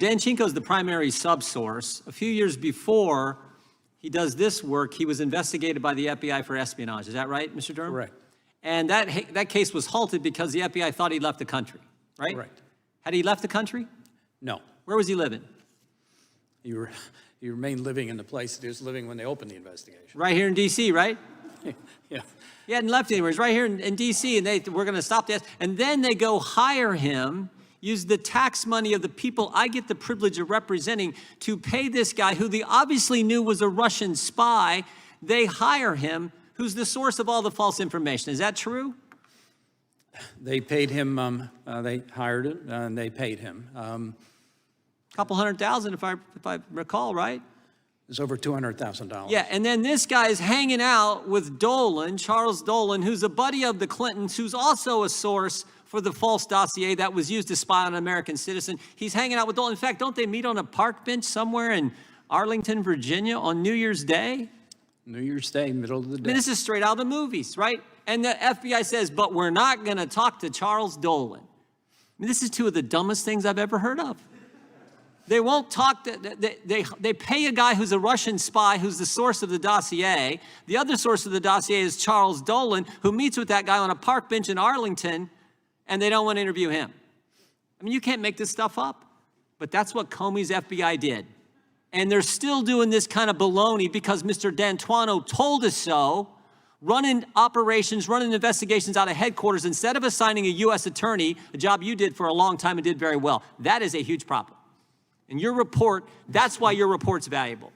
Danchenko's the primary subsource. A few years before he does this work, he was investigated by the FBI for espionage. Is that right, Mr. Durham? Correct. And that case was halted because the FBI thought he left the country, right? Correct. Had he left the country? No. Where was he living? He remained living in the place that he was living when they opened the investigation. Right here in D.C., right? Yeah. He hadn't left anywhere. He's right here in D.C., and we're going to stop this. And then they go hire him, use the tax money of the people I get the privilege of representing to pay this guy who they obviously knew was a Russian spy. They hire him, who's the source of all the false information. Is that true? They paid him, they hired him, and they paid him. A couple $100,000, if I recall, right? It was over $200,000. Yeah, and then this guy is hanging out with Dolan, Charles Dolan, who's a buddy of the Clintons, who's also a source for the false dossier that was used to spy on an American citizen. He's hanging out with Dolan. In fact, don't they meet on a park bench somewhere in Arlington, Virginia on New Year's Day? New Year's Day, middle of the day. I mean, this is straight out of the movies, right? And the FBI says, but we're not going to talk to Charles Dolan. I mean, this is two of the dumbest things I've ever heard of. They won't talk, they pay a guy who's a Russian spy who's the source of the dossier. The other source of the dossier is Charles Dolan, who meets with that guy on a park bench in Arlington, and they don't want to interview him. I mean, you can't make this stuff up, but that's what Comey's FBI did. And they're still doing this kind of baloney because Mr. D'Antuono told us so, running operations, running investigations out of headquarters instead of assigning a U.S. attorney, a job you did for a long time and did very well. That is a huge problem. And your report, that's why your report's valuable.